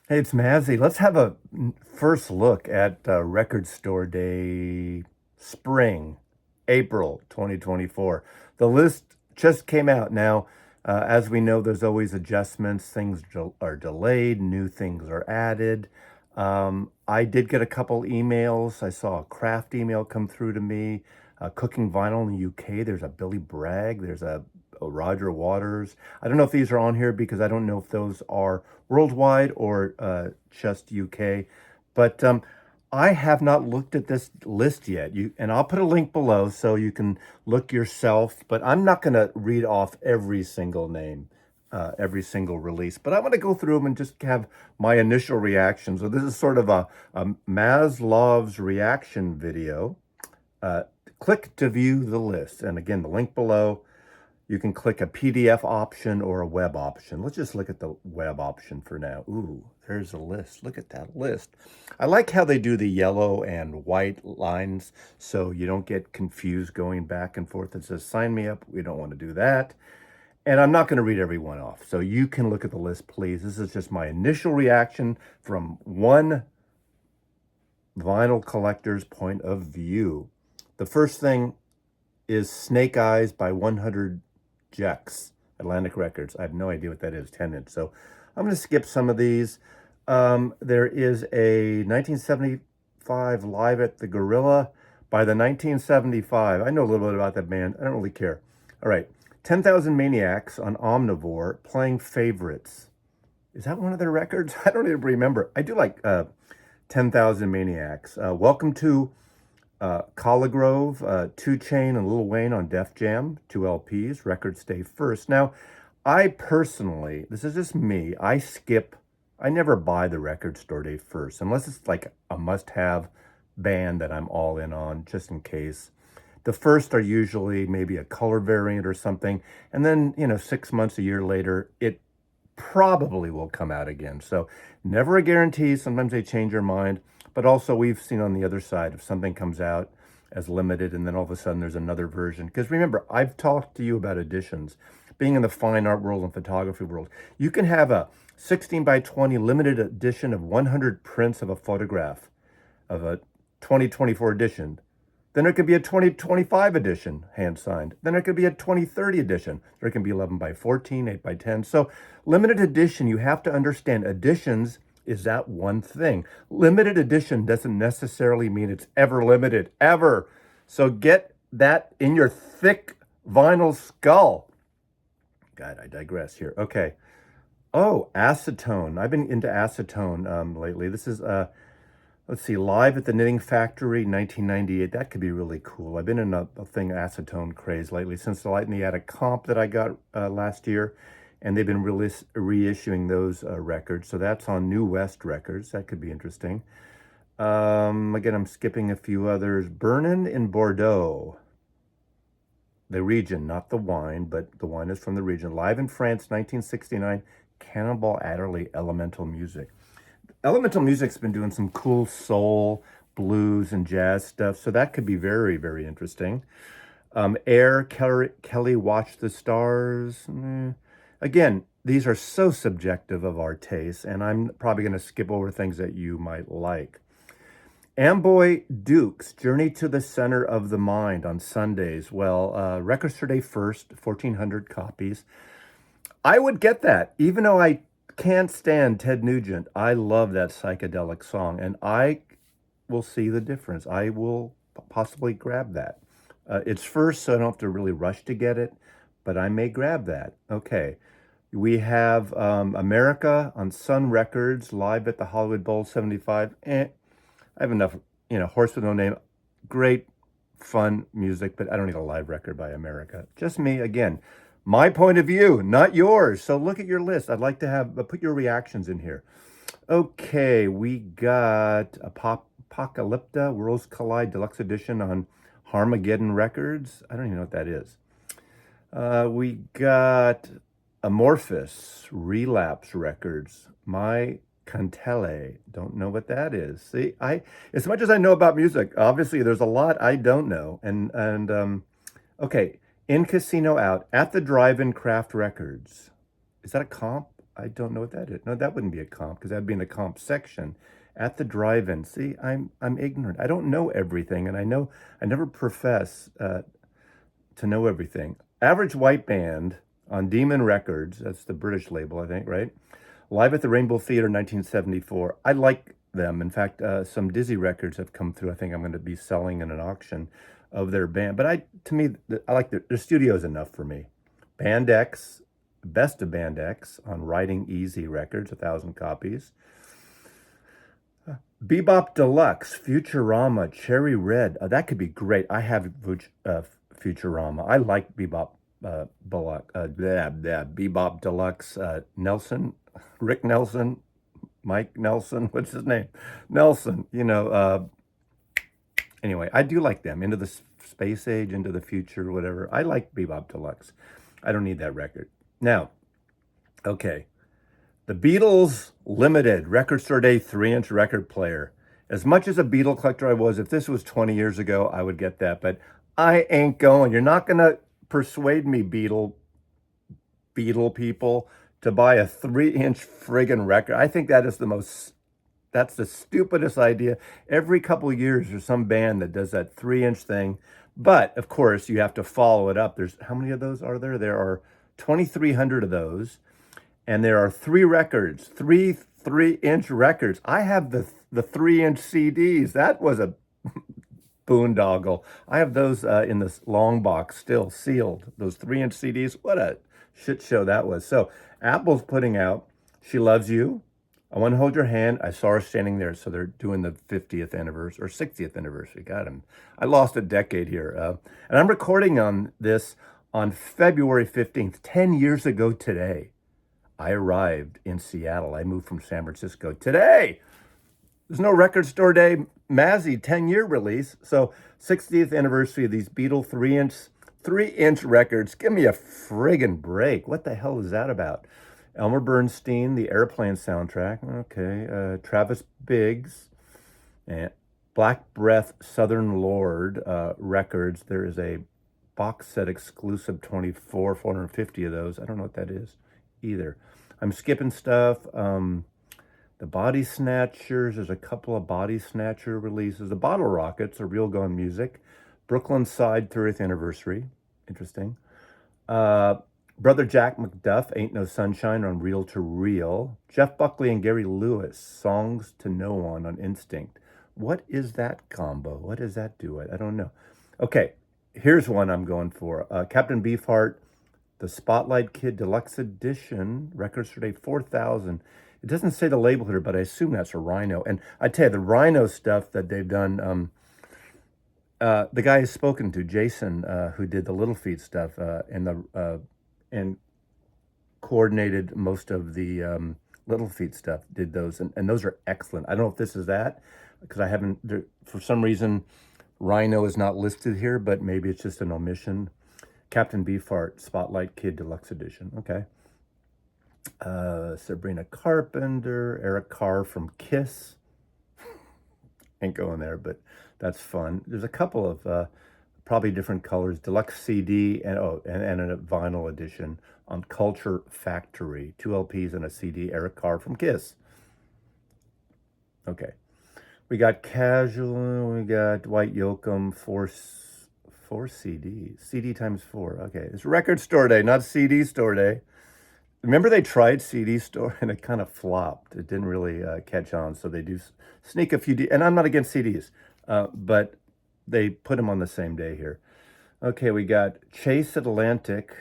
Hey, it's Mazzy. Let's have a first look at Record Store Day Spring, April 2024. The list just came out. Now, as we know, there's always adjustments. Things are delayed, new things are added. I did get a couple emails. I saw a craft email come through to me. Cooking Vinyl in the UK, there's a Billy Bragg, there's a Roger Waters. I don't know if these are on here because I don't know if those are worldwide or just UK. But I have not looked at this list yet. And I'll put a link below so you can look yourself. But I'm not going to read off every single name, every single release. But I want to go through them and just have my initial reaction. So this is sort of a Maslow's reaction video. Uh, Click to view the list. And again, the link below. You can click a PDF option or a web option. Let's just look at the web option for now. Ooh, there's a list. Look at that list. I like how they do the yellow and white lines so you don't get confused going back and forth. It says, sign me up. We don't want to do that. And I'm not going to read every one off. So you can look at the list, please. This is just my initial reaction from one vinyl collector's point of view. The first thing is Snake Eyes by 100 Jex, Atlantic Records. I have no idea what that is, 10-inch. So I'm going to skip some of these. There is a 1975 Live at the Gorilla by the 1975. I know a little bit about that band. I don't really care. All right. 10,000 Maniacs on Omnivore playing Favorites. Is that one of their records? I don't even remember. I do like 10,000 Maniacs. Welcome to Colligrove, 2 Chain and Lil Wayne on Def Jam, 2 LPs, records stay first. Now, I personally, this is just me, I never buy the Record Store Day first, unless it's like a must-have band that I'm all in on, just in case. The first are usually maybe a color variant or something, and then, 6 months, a year later, it probably will come out again. So never a guarantee. Sometimes they change their mind. But also we've seen on the other side, if something comes out as limited and then all of a sudden there's another version. Because remember, I've talked to you about editions. Being in the fine art world and photography world, you can have a 16 by 20 limited edition of 100 prints of a photograph of a 2024 edition. Then there could be a 2025 edition, hand signed. Then there could be a 2030 edition. There can be 11 by 14, 8 by 10. So limited edition, you have to understand editions is that one thing. Limited edition doesn't necessarily mean it's ever limited, ever. So get that in your thick vinyl skull. God, I digress here. Okay. Oh, acetone. I've been into acetone lately. This is let's see, Live at the Knitting Factory, 1998. That could be really cool. I've been in a thing acetone craze lately since the Light in the Attic comp that I got last year, and they've been reissuing those records. So that's on New West Records. That could be interesting. Again, I'm skipping a few others. Burnin' in Bordeaux. The region, not the wine, but the wine is from the region. Live in France, 1969. Cannonball Adderley, Elemental Music. Elemental Music's been doing some cool soul, blues, and jazz stuff, so that could be very, very interesting. Air, Kelly, Watch the Stars. Again, these are so subjective of our tastes, and I'm probably going to skip over things that you might like. Amboy Dukes, Journey to the Center of the Mind on Sundays. Well, Record Store Day first, 1,400 copies. I would get that, even though I can't stand Ted Nugent. I love that psychedelic song, and I will see the difference. I will possibly grab that. It's first, so I don't have to really rush to get it, but I may grab that. Okay. We have America on Sun Records, Live at the Hollywood Bowl 75. I have enough, Horse with No Name. Great, fun music, but I don't need a live record by America. Just me, again. My point of view, not yours. So look at your list. I'd like to have put your reactions in here. Okay, we got Apocalypta Worlds Collide Deluxe Edition on Harmageddon Records. I don't even know what that is. We got Amorphous Relapse Records. My Cantele. Don't know what that is. See, as much as I know about music, obviously there's a lot I don't know. Okay. In Casino Out, at the Drive-In Craft Records. Is that a comp? I don't know what that is. No, that wouldn't be a comp because that'd be in the comp section at the drive-in. See, I'm ignorant. I don't know everything, and I know I never profess to know everything. Average White Band on Demon Records. That's the British label, I think, right? Live at the Rainbow Theater, 1974. I like them. In fact, some Dizzy records have come through. I think I'm going to be selling in an auction of their band. But to me, I like their studio is enough for me. Band X, best of Band X on Riding Easy Records, 1,000 copies. Bebop Deluxe, Futurama, Cherry Red. That could be great. I have Futurama. I like Bebop Bebop Deluxe. Nelson, Rick Nelson, Mike Nelson. What's his name? Nelson. Anyway, I do like them. Into the Space Age, Into the Future, whatever. I like Bebop Deluxe. I don't need that record. Now, okay. The Beatles Limited Record Store Day 3-inch record player. As much as a Beatle collector I was, if this was 20 years ago, I would get that. But I ain't going. You're not going to persuade me, Beatle people, to buy a 3-inch friggin' record. I think that's the stupidest idea. Every couple of years, there's some band that does that 3-inch thing. But, of course, you have to follow it up. How many of those are there? There are 2,300 of those. And there are 3 records, 3-inch records. I have the 3-inch CDs. That was a boondoggle. I have those in this long box still sealed. Those 3-inch CDs. What a shit show that was. So Apple's putting out She Loves You. I Want to Hold Your Hand. I saw her standing there. So they're doing the 50th anniversary or 60th anniversary. Got him. I lost a decade here. And I'm recording on this on February 15th, 10 years ago today. I arrived in Seattle. I moved from San Francisco today. There's no Record Store Day Mazzy 10-year release. So 60th anniversary of these Beatle 3-inch records. Give me a friggin' break. What the hell is that about? Elmer Bernstein, the Airplane soundtrack. Okay. Travis Biggs, and Black Breath, Southern Lord records. There is a box set exclusive 450 of those. I don't know what that is either. I'm skipping stuff. The Body Snatchers, there's a couple of Body Snatcher releases. The Bottle Rockets, a Real Gone Music. Brooklyn Side 30th anniversary. Interesting. Brother Jack McDuff, Ain't No Sunshine on Reel to Reel. Jeff Buckley and Gary Lewis, Songs to Know on Instinct. What is that combo? What does that do? I don't know. Okay, here's one I'm going for. Captain Beefheart, the Spotlight Kid Deluxe Edition, Records Store Day 4,000. It doesn't say the label here, but I assume that's a Rhino. And I tell you, the Rhino stuff that they've done, the guy has spoken to, Jason, who did the Little Feat stuff, and coordinated most of the Little Feat stuff, did those. And those are excellent. I don't know if this is that, because I haven't, for some reason, Rhino is not listed here, but maybe it's just an omission. Captain Beefheart, Spotlight Kid Deluxe Edition. Okay. Sabrina Carpenter, Eric Carr from Kiss. Ain't going there, but that's fun. There's a couple of probably different colors. Deluxe CD and a vinyl edition on Culture Factory. 2 LPs and a CD. Eric Carr from Kiss. Okay. We got Casual. We got Dwight Yoakam. Four CDs. CD times 4. Okay. It's Record Store Day, not CD Store Day. Remember they tried CD Store and it kind of flopped. It didn't really catch on. So they do sneak a few. And I'm not against CDs, but they put them on the same day here. Okay, we got Chase Atlantic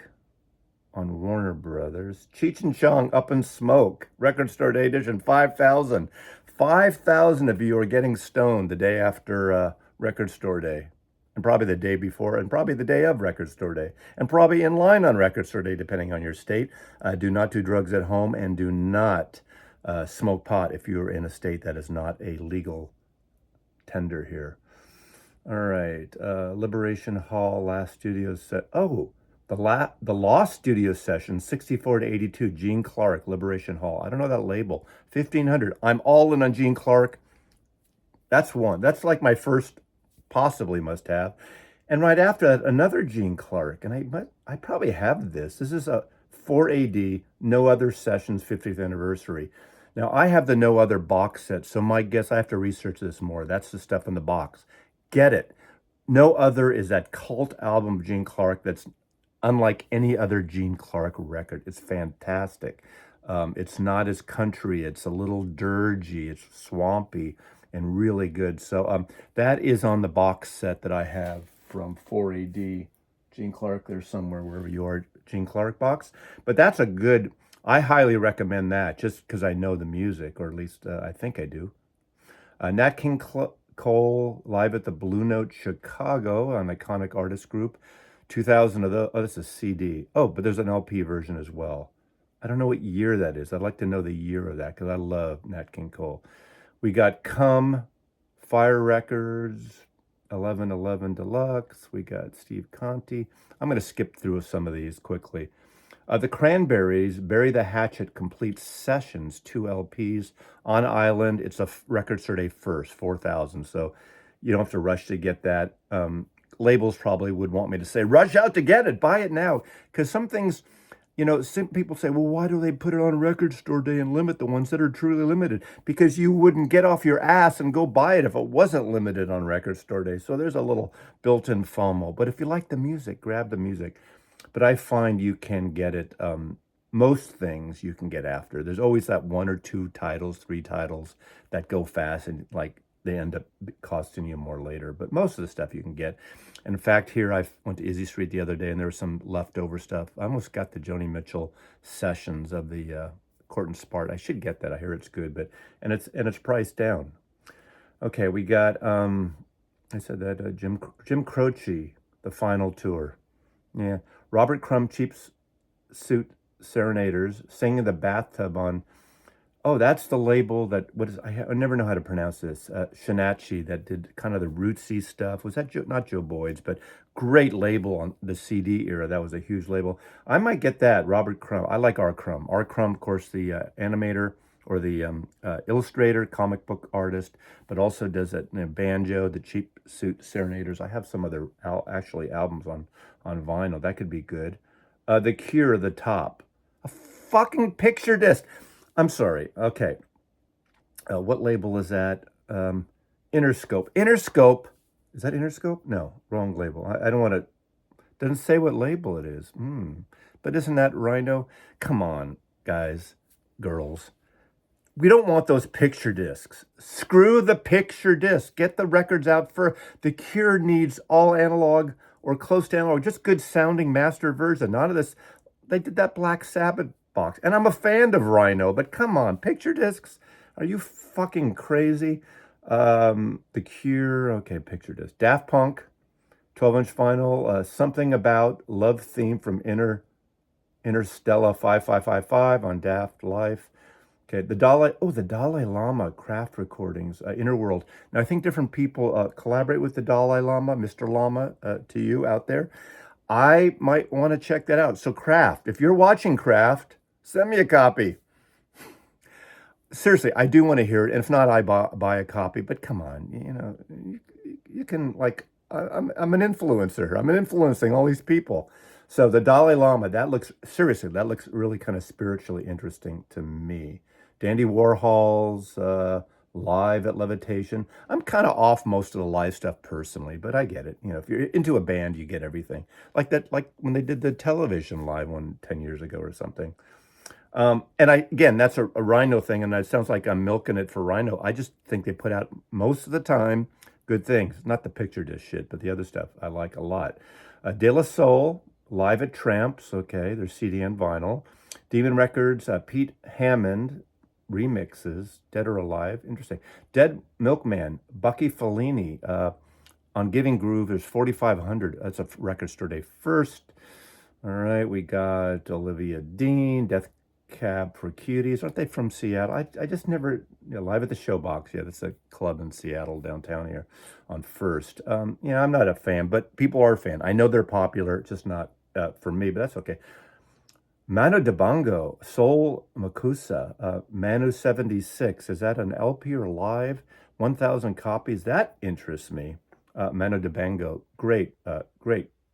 on Warner Brothers. Cheech and Chong, Up in Smoke, Record Store Day edition, 5,000. 5,000 of you are getting stoned the day after Record Store Day. And probably the day before, and probably the day of Record Store Day, and probably in line on Record Store Day, depending on your state. Do not do drugs at home, and do not smoke pot if you're in a state that is not a legal tender here. All right, Liberation Hall, last studio set. Oh, the Lost studio session, 64 to 82, Gene Clark, Liberation Hall. I don't know that label. 1,500. I'm all in on Gene Clark. That's one. That's like my first. Possibly must have. And right after that, another Gene Clark. And I probably have this. This is a 4 AD, No Other Sessions 50th Anniversary. Now, I have the No Other box set, so my guess, I have to research this more. That's the stuff in the box. Get it. No Other is that cult album of Gene Clark that's unlike any other Gene Clark record. It's fantastic. It's not as country. It's a little dirgy. It's swampy and really good. So that is on the box set that I have from 4AD. Gene Clark, there's somewhere wherever you are, Gene Clark box. But that's a good, I highly recommend that just because I know the music, or at least I think I do. Nat King Cole live at the Blue Note Chicago, an iconic artist group. 2000 of the, oh, this is a CD. Oh, but there's an LP version as well. I don't know what year that is. I'd like to know the year of that because I love Nat King Cole. We got Come, Fire Records, 1111 Deluxe. We got Steve Conti. I'm going to skip through some of these quickly. The Cranberries, Bury the Hatchet Complete Sessions, 2 LPs on Island. It's a record store day first, 4,000. So you don't have to rush to get that. Labels probably would want me to say, rush out to get it, buy it now. Because some things, some people say, well, why do they put it on record store day and limit the ones that are truly limited? Because you wouldn't get off your ass and go buy it if it wasn't limited on record store day. So there's a little built-in FOMO. But if you like the music, grab the music. But I find you can get it, most things you can get after. There's always that 1 or 2 titles, 3 titles that go fast and like they end up costing you more later. But most of the stuff you can get. And in fact, here I went to Izzy Street the other day and there was some leftover stuff. I almost got the Joni Mitchell sessions of the Court and Spart. I should get that. I hear it's good, but and it's priced down. Okay, we got I said that Jim Croce, The Final Tour. Yeah, Robert Crumb, Cheap Suit Serenaders, Sing in the Bathtub on, oh, that's the label that, what is, I never know how to pronounce this, Shinachi, that did kind of the rootsy stuff. Was that not Joe Boyd's, but great label on the CD era. That was a huge label. I might get that, Robert Crumb. I like R. Crumb. R. Crumb, of course, the animator or the illustrator, comic book artist, but also does that banjo, the Cheap Suit Serenaders. I have some other actually albums on vinyl. That could be good. The Cure, The Top. A fucking picture disc. I'm sorry. Okay. What label is that? Interscope. Interscope. Is that Interscope? No, wrong label. I don't want to. Doesn't say what label it is. But isn't that Rhino? Come on, guys, girls. We don't want those picture discs. Screw the picture disc. Get the records out for The Cure needs all analog or close to analog, just good sounding master version. None of this. They did that Black Sabbath box. And I'm a fan of Rhino, but come on, picture discs? Are you fucking crazy? The Cure, okay, picture disc. Daft Punk, 12-inch vinyl, Something About Love Theme from Interstellar 5555 on Daft Life. Okay, the Dalai Lama craft recordings, Inner World. Now, I think different people collaborate with the Dalai Lama, Mr. Lama, to you out there. I might want to check that out. So Craft, if you're watching Craft, send me a copy. Seriously, I do want to hear it. And if not, I buy a copy. But come on, you can, like, I'm an influencer. I'm influencing all these people. So the Dalai Lama, that looks really kind of spiritually interesting to me. Dandy Warhol's Live at Levitation. I'm kind of off most of the live stuff personally, but I get it. If you're into a band, you get everything. Like when they did the television live one 10 years ago or something. And that's a Rhino thing, and it sounds like I'm milking it for Rhino. I just think they put out most of the time good things. Not the picture disc shit, but the other stuff I like a lot. De La Soul, Live at Tramps, okay, there's CD and vinyl. Demon Records, Pete Hammond, remixes, Dead or Alive, interesting. Dead Milkman, Bucky Fellini, on Giving Groove, there's 4,500. That's a record store day first. All right, we got Olivia Dean, Death Cab for Cuties. Aren't they from Seattle? I just never, Live at the Showbox. Yeah, that's a club in Seattle, downtown here on First. I'm not a fan, but people are a fan. I know they're popular, just not for me, but that's okay. Manu Dibango, Soul Makusa, Manu 76. Is that an LP or live? 1,000 copies. That interests me. Manu Dibango, great.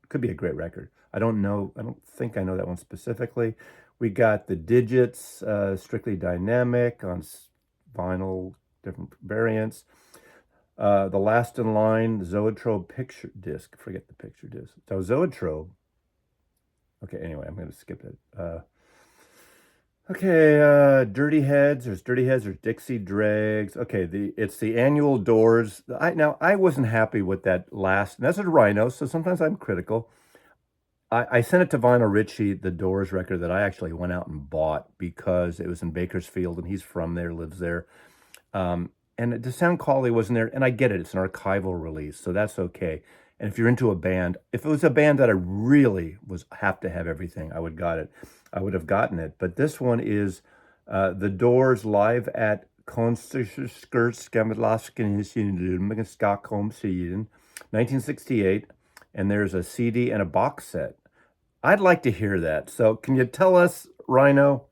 Could be a great record. I don't think I know that one specifically. We got the Digits, strictly dynamic on vinyl, different variants. The Last in Line, Zoetrope picture disc. Forget the picture disc. So Zoetrope. Okay, anyway, I'm going to skip it. Okay, Dirty Heads. There's Dirty Heads. There's Dixie Dregs. Okay, it's the annual Doors. I wasn't happy with that last. And that's a Rhino, so sometimes I'm critical. I sent it to Vinyl Richie, the Doors record that I actually went out and bought because it was in Bakersfield and he's from there, lives there. And the sound quality wasn't there. And I get it, it's an archival release, so that's okay. And if you're into a band, if it was a band that I really was have to have everything, I would got it. I would have gotten it. But this one is the Doors live at Konsertskapskammerlasken in Stockholm, Sweden, 1968. And there's a CD and a box set. I'd like to hear that. So can you tell us, Rhino?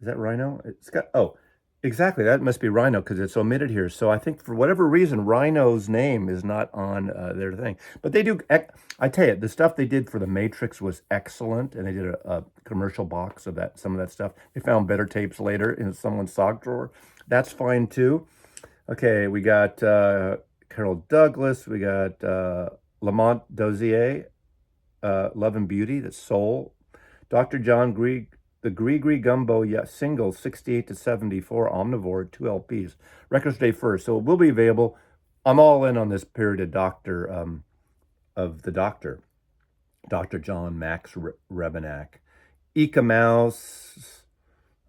Is that Rhino? It's got, oh, exactly. That must be Rhino because it's omitted here. So I think for whatever reason, Rhino's name is not on their thing. But they do, I tell you, the stuff they did for The Matrix was excellent. And they did a commercial box of that, some of that stuff. They found better tapes later in someone's sock drawer. That's fine too. Okay, we got Carol Douglas. We got Lamont Dozier. Love and Beauty, that's Soul. Dr. John Grieg, the Gree Gumbo single, 68 to 74, Omnivore, 2 LPs. Records Day first, so it will be available. I'm all in on this period of the Doctor, Dr. John Max Rebenak. Eka Mouse.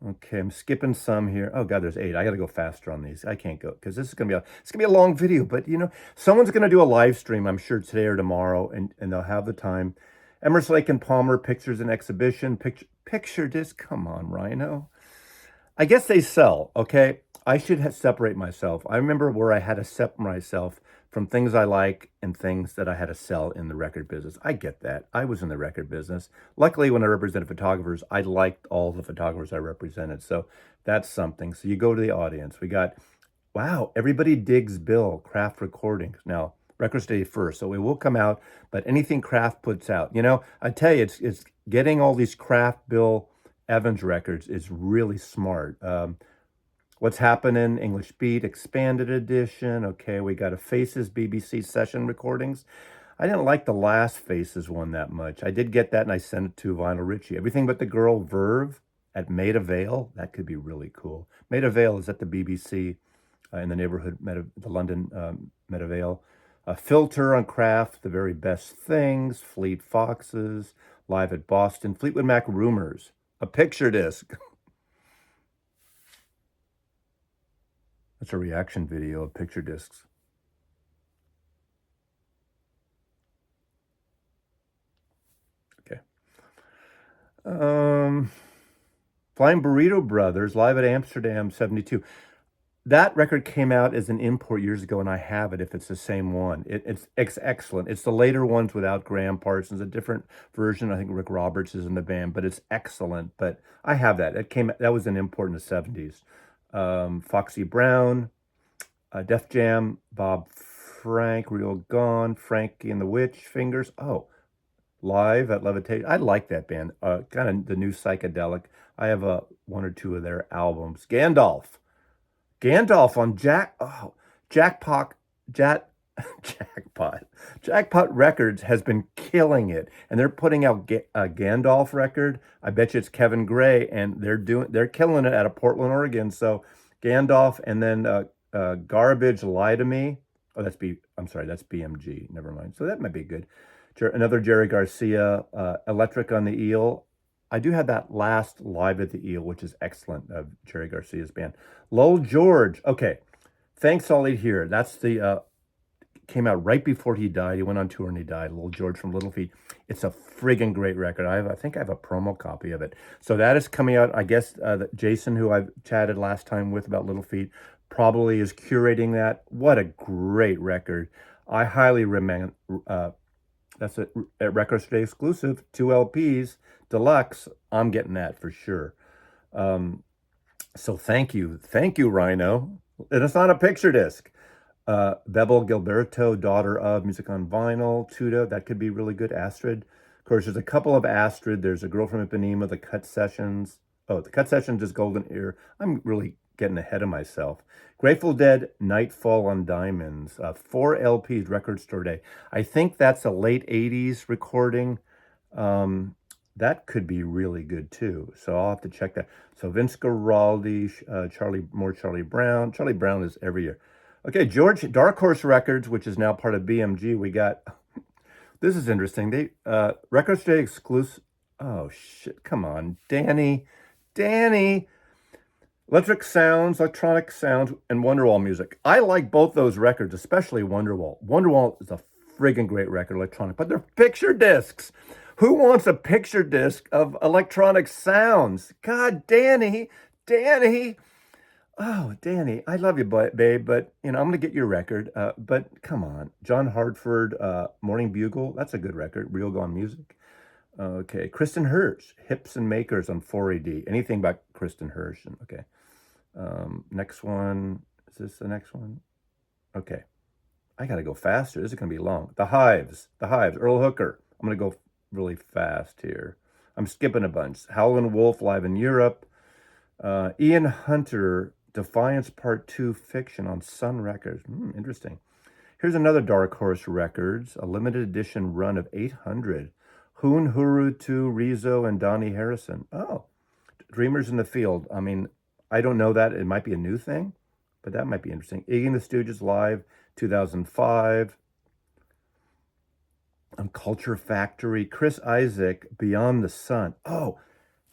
Okay, I'm skipping some here. Oh God, there's 8. I got to go faster on these. I can't go because this is gonna be a long video. But you know, someone's gonna do a live stream. I'm sure today or tomorrow, and they'll have the time. Emerson Lake and Palmer Pictures and Exhibition picture disc. Come on, Rhino. I guess they sell. Okay, I should separate myself. I remember where I had to separate myself from things I like and things that I had to sell in the record business. I get that. I was in the record business. Luckily, when I represented photographers, I liked all the photographers I represented. So that's something. So you go to the audience. We got, wow, Everybody Digs Bill, Craft Recordings. Now, Records Day first, so it will come out, but anything Craft puts out, you know, I tell you, it's getting all these Craft Bill Evans records is really smart. What's Happening, English Beat, Expanded Edition. Okay, we got a Faces BBC session recordings. I didn't like the last Faces one that much. I did get that and I sent it to Vinyl Richie. Everything But the Girl Verve at Maida Vale. That could be really cool. Maida Vale is at the BBC in the neighborhood, the London Maida Vale. A Filter on Craft, The Very Best Things, Fleet Foxes, Live at Boston, Fleetwood Mac Rumors, a picture disc. That's a reaction video of picture discs. Okay. Flying Burrito Brothers, live at Amsterdam, 72. That record came out as an import years ago, and I have it if it's the same one. It's excellent. It's the later ones without Graham Parsons, a different version. I think Rick Roberts is in the band, but it's excellent. But I have that. That was an import in the 70s. Foxy Brown, Def Jam, Bob Frank, Real Gone, Frankie and the Witch, Fingers. Oh, live at Levitation. I like that band. Kind of the new psychedelic. I have one or two of their albums. Gandalf on Jackpot. Jackpot Records has been killing it, and they're putting out a Gandalf record. I bet you it's Kevin Gray, and they're killing it out of Portland, Oregon. So Gandalf, and then Garbage, Lie to Me. Oh, that's BMG. Never mind. So that might be good. Another Jerry Garcia, Electric on the Eel. I do have that last Live at the Eel, which is excellent, of Jerry Garcia's band. Lowell George. Okay. Thanks, Ollie here. That's the came out right before he died. He went on tour and he died. Lowell George from Little Feat. It's a friggin' great record. I think I have a promo copy of it. So that is coming out. I guess Jason, who I've chatted last time with about Little Feat, probably is curating that. What a great record. I highly recommend. That's a Records Day exclusive, 2 LPs, deluxe. I'm getting that for sure. So thank you, Rhino. And it's not a picture disc. Bebel Gilberto, Daughter of, Music on Vinyl, Tuda, that could be really good. Astrid, course, there's a couple of Astrid. There's a Girl from Ipanema, the Cut Sessions. Oh, the Cut Sessions is Golden Ear. I'm really getting ahead of myself. Grateful Dead, Nightfall on Diamonds. 4 LPs, Record Store Day. I think that's a late 80s recording. That could be really good too. So I'll have to check that. So Vince Guaraldi, Charlie Brown. Charlie Brown is every year. Okay, George, Dark Horse Records, which is now part of BMG. We got, this is interesting. They, Record Store Day exclusive. Oh shit, come on. Danny. Electronic Sounds, and Wonderwall music. I like both those records, especially Wonderwall. Wonderwall is a friggin' great record, electronic, but they're picture discs. Who wants a picture disc of Electronic Sounds? God, Danny. Oh, Danny, I love you, babe, but I'm gonna get your record. But come on, John Hartford, Morning Bugle. That's a good record. Real Gone Music. Okay, Kristen Hirsch, Hips and Makers on 4AD. Anything by Kristen Hirsch. Okay. Next one. Is this the next one? Okay. I gotta go faster. This is gonna be long. The Hives. Earl Hooker. I'm gonna go really fast here. I'm skipping a bunch. Howlin' Wolf live in Europe. Ian Hunter, Defiance Part 2 Fiction on Sun Records. Interesting. Here's another Dark Horse Records, a limited edition run of 800. Hoon Hurutu, Rizzo, and Donnie Harrison. Oh, Dreamers in the Field. I mean, I don't know that. It might be a new thing, but that might be interesting. Iggy and the Stooges Live, 2005. Culture Factory. Chris Isaak, Beyond the Sun. Oh,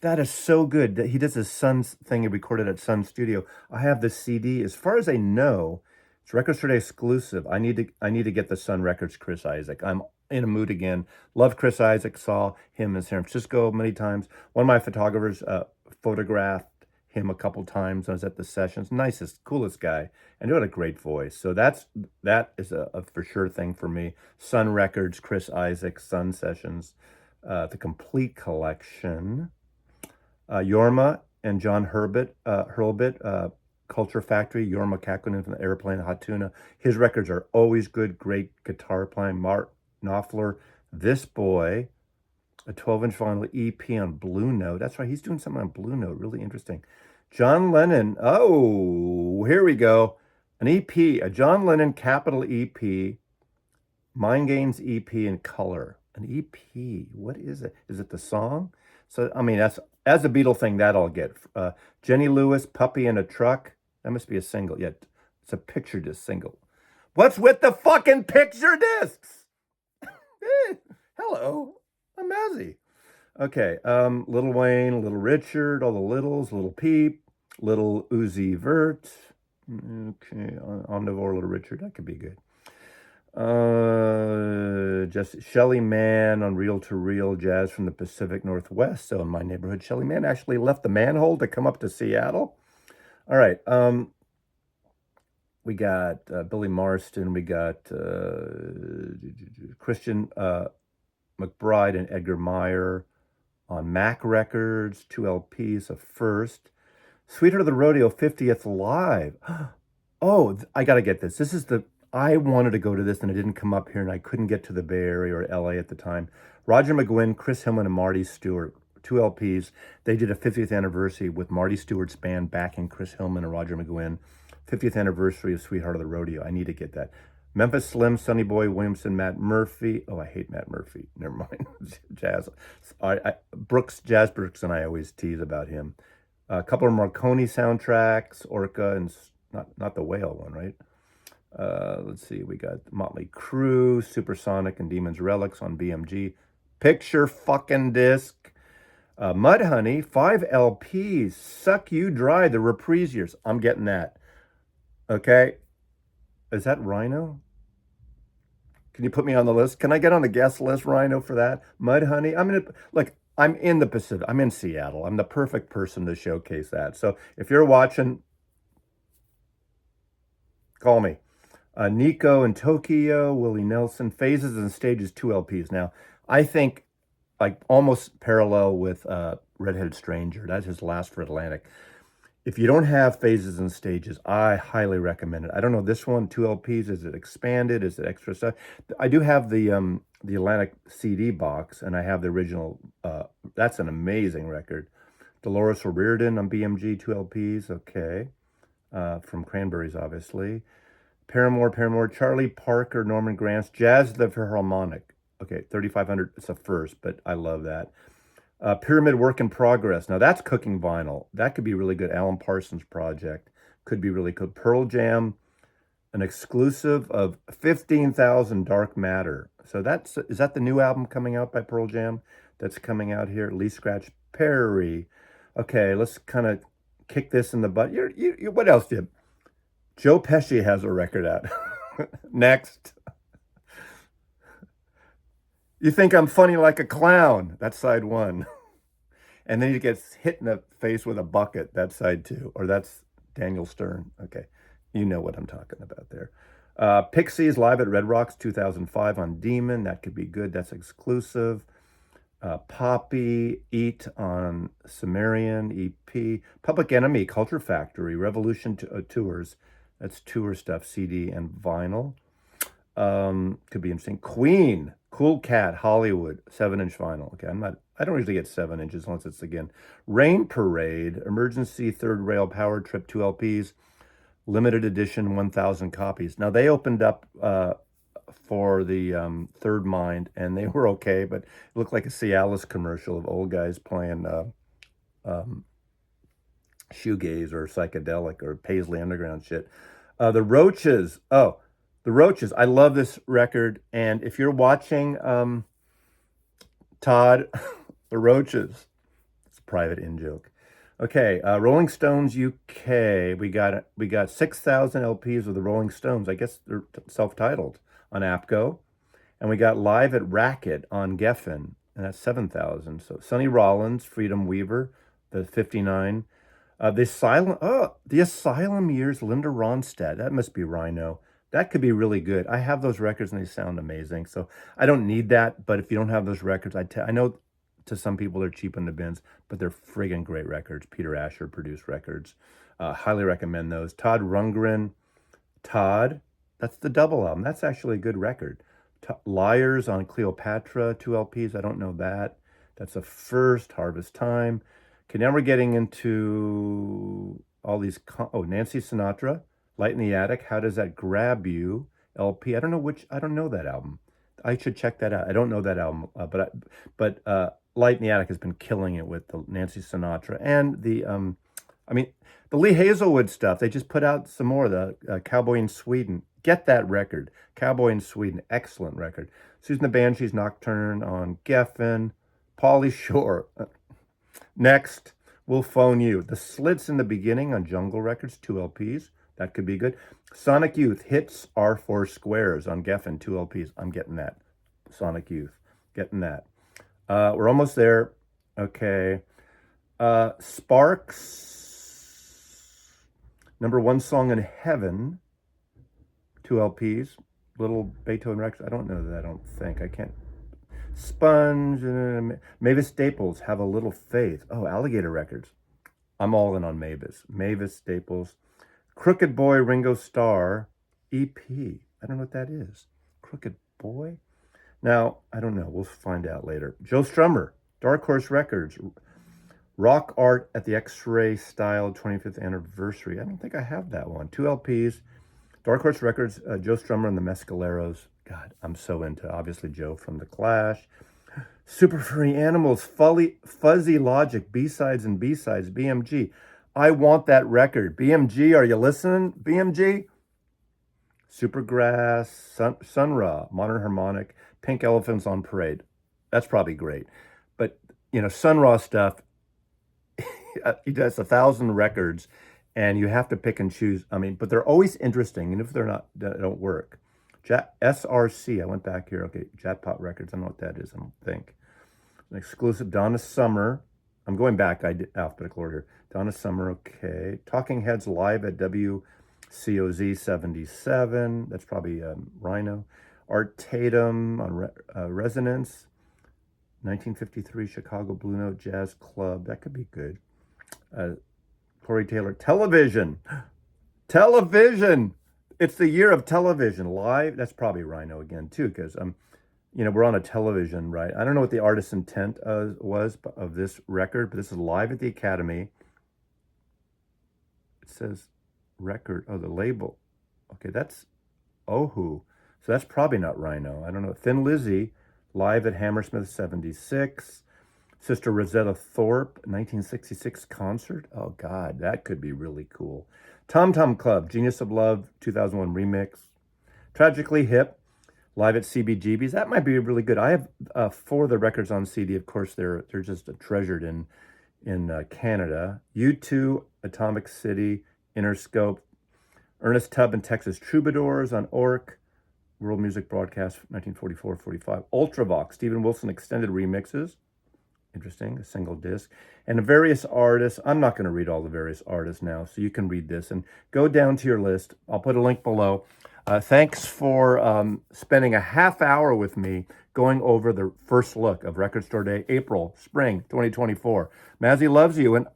that is so good. He does his Sun's thing he recorded at Sun Studio. I have the CD. As far as I know, it's Record Store Day exclusive. I need to get the Sun Records Chris Isaak. I'm in a mood again. Love Chris Isaak. Saw him in San Francisco many times. One of my photographers photographed him a couple times. I was at the sessions. Nicest, coolest guy, and he had a great voice. So that is a for sure thing for me. Sun Records, Chris Isaak, Sun Sessions, the complete collection. Yorma and John Hurlbut, Culture Factory, Jorma Kakkonen from the Airplane, Hot Tuna. His records are always good, great guitar playing. Mark Knopfler, This Boy, a 12-inch vinyl EP on Blue Note. That's right, he's doing something on Blue Note, really interesting. John Lennon, oh, here we go. An EP, a John Lennon capital EP, Mind Games EP in color. An EP, what is it? Is it the song? So, I mean, that's as a Beatle thing, that I'll get. Jenny Lewis, Puppy in a Truck. That must be a single. Yeah, it's a picture disc single. What's with the fucking picture discs? Hello, I'm Mazzy. Okay, Little Wayne, Little Richard, all the Littles, Little Peep, Little Uzi Vert. Okay, Omnivore, Little Richard, that could be good. Just Shelly Manne on Reel to Reel, Jazz from the Pacific Northwest. So in my neighborhood, Shelly Manne actually left the manhole to come up to Seattle. All right. We got Billy Marston. We got Christian McBride and Edgar Meyer on Mac Records, 2 LPs, a first. Sweetheart of the Rodeo 50th Live. Oh, I got to get this. I wanted to go to this and it didn't come up here and I couldn't get to the Bay Area or LA at the time. Roger McGuinn, Chris Hillman, and Marty Stewart, 2 LPs. They did a 50th anniversary with Marty Stewart's band backing Chris Hillman and Roger McGuinn. 50th anniversary of Sweetheart of the Rodeo. I need to get that. Memphis Slim, Sonny Boy Williamson, Matt Murphy. Oh, I hate Matt Murphy. Never mind. Jazz. Jazz Brooks and I always tease about him. A couple of Marconi soundtracks, Orca and not the whale one, right? Let's see, we got Motley Crue, Supersonic, and Demon's Relics on BMG. Picture fucking disc. Mudhoney, 5 LPs. Suck You Dry, the reprise years. I'm getting that. Okay. Is that Rhino? Can you put me on the list? Can I get on the guest list, Rhino, for that? Mudhoney? I'm in the Pacific. I'm in Seattle. I'm the perfect person to showcase that. So if you're watching, call me. Nico in Tokyo, Willie Nelson, Phases and Stages, 2 LPs. Now, I think like almost parallel with Redheaded Stranger. That's his last for Atlantic. If you don't have Phases and Stages, I highly recommend it. I don't know, this one, 2 LPs, is it expanded? Is it extra stuff? I do have the the Atlantic CD box, and I have the original. That's an amazing record. Dolores O'Riordan on BMG, 2 LPs. Okay. From Cranberries, obviously. Paramore, Charlie Parker, Norman Granz, Jazz the Philharmonic. Okay, 3,500. It's a first, but I love that. Pyramid Work in Progress. Now that's cooking vinyl. That could be really good. Alan Parsons project could be really good. Pearl Jam, an exclusive of 15,000 Dark Matter. So is that the new album coming out by Pearl Jam that's coming out here? Lee Scratch Perry. Okay, let's kind of kick this in the butt. What else did? Joe Pesci has a record out. Next. You think I'm funny like a clown. That's side one. And then he gets hit in the face with a bucket. That's side two. Or that's Daniel Stern. Okay. You know what I'm talking about there. Pixies live at Red Rocks 2005 on Demon. That could be good. That's exclusive. Poppy, Eat on Sumerian, EP. Public Enemy, Culture Factory, Revolution Tours. That's tour stuff, CD and vinyl. Could be interesting. Queen, Cool Cat, Hollywood, 7-inch vinyl. Okay, I don't usually get 7 inches unless it's again. Rain Parade, Emergency Third Rail Power Trip, 2 LPs, limited edition, 1,000 copies. Now they opened up for the Third Mind, and they were okay, but it looked like a Cialis commercial of old guys playing shoegaze or psychedelic or Paisley Underground shit. The Roaches. Oh, the Roaches. I love this record. And if you're watching, Todd, the Roaches. It's a private in joke. Okay, Rolling Stones UK. We got 6,000 LPs of the Rolling Stones. I guess they're self-titled on APCO. And we got Live at Racket on Geffen, and that's 7,000. So Sonny Rollins, Freedom Weaver, the 59. The Asylum Years, Linda Ronstadt. That must be Rhino. That could be really good. I have those records and they sound amazing. So I don't need that, but if you don't have those records, I know to some people they're cheap in the bins, but they're friggin' great records. Peter Asher produced records. Highly recommend those. Todd Rundgren. Todd, that's the double album. That's actually a good record. Liars on Cleopatra, 2 LPs. I don't know that. That's a first. Harvest Time. Okay, now we're getting into all these. Nancy Sinatra, Light in the Attic. How Does That Grab You? LP. I don't know that album. I should check that out. I don't know that album, but Light in the Attic has been killing it with the Nancy Sinatra and the Lee Hazelwood stuff. They just put out some more. The Cowboy in Sweden. Get that record. Cowboy in Sweden. Excellent record. Susan the Banshees Nocturne on Geffen. Pauly Shore. Next, We'll Phone You. The Slits in the Beginning on Jungle Records, 2 LPs. That could be good. Sonic Youth, Hits Are for Squares on Geffen, 2 LPs. I'm getting that. Sonic Youth, getting that. We're almost there. Okay. Sparks, Number One Song in Heaven, 2 LPs. Little Beethoven records. I don't know that. I don't think. I can't. Sponge, Mavis Staples, Have a Little Faith. Oh, Alligator Records. I'm all in on Mavis. Mavis Staples. Crooked Boy, Ringo Starr, EP. I don't know what that is. Crooked Boy? Now, I don't know. We'll find out later. Joe Strummer, Dark Horse Records. Rock Art at the X-Ray Style 25th Anniversary. I don't think I have that one. 2 LPs. Dark Horse Records, Joe Strummer and the Mescaleros. God, I'm so into, obviously, Joe from The Clash. Super Furry Animals, Fuzzy Logic, B-Sides and B-Sides, BMG. I want that record. BMG, are you listening, BMG? Supergrass, Sun Ra, Modern Harmonic, Pink Elephants on Parade. That's probably great. But, Sun Ra stuff, he does 1,000 records, and you have to pick and choose. But they're always interesting, and if they're not, they don't work. SRC, I went back here. Okay, Jackpot Records. I don't know what that is. I don't think. An exclusive. Donna Summer. I'm going back. I did alphabetical order here. Donna Summer. Okay. Talking Heads live at WCOZ 77. That's probably Rhino. Art Tatum on Resonance. 1953 Chicago Blue Note Jazz Club. That could be good. Corey Taylor. Television. Television. It's the year of television live. That's probably Rhino again too, because we're on a television, right? I don't know what the artist's intent was of this record, but this is live at the Academy. It says record, oh, the label. Okay, that's Ohu. So that's probably not Rhino. I don't know. Thin Lizzy, live at Hammersmith 76. Sister Rosetta Thorpe, 1966 concert. Oh, God, that could be really cool. Tom Tom Club, Genius of Love, 2001 remix. Tragically Hip, live at CBGB's. That might be really good. I have 4 of the records on CD. Of course, they're just treasured in Canada. U2, Atomic City, Interscope, Ernest Tubb and Texas Troubadours on ORC, World Music Broadcast, 1944-45. Ultravox, Stephen Wilson extended remixes. Interesting, a single disc. And various artists. I'm not going to read all the various artists now, so you can read this and go down to your list. I'll put a link below. Thanks for spending a half hour with me going over the first look of Record Store Day, April, spring 2024. Mazzy loves you, and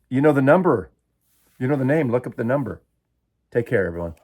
you know the number. You know the name. Look up the number. Take care, everyone.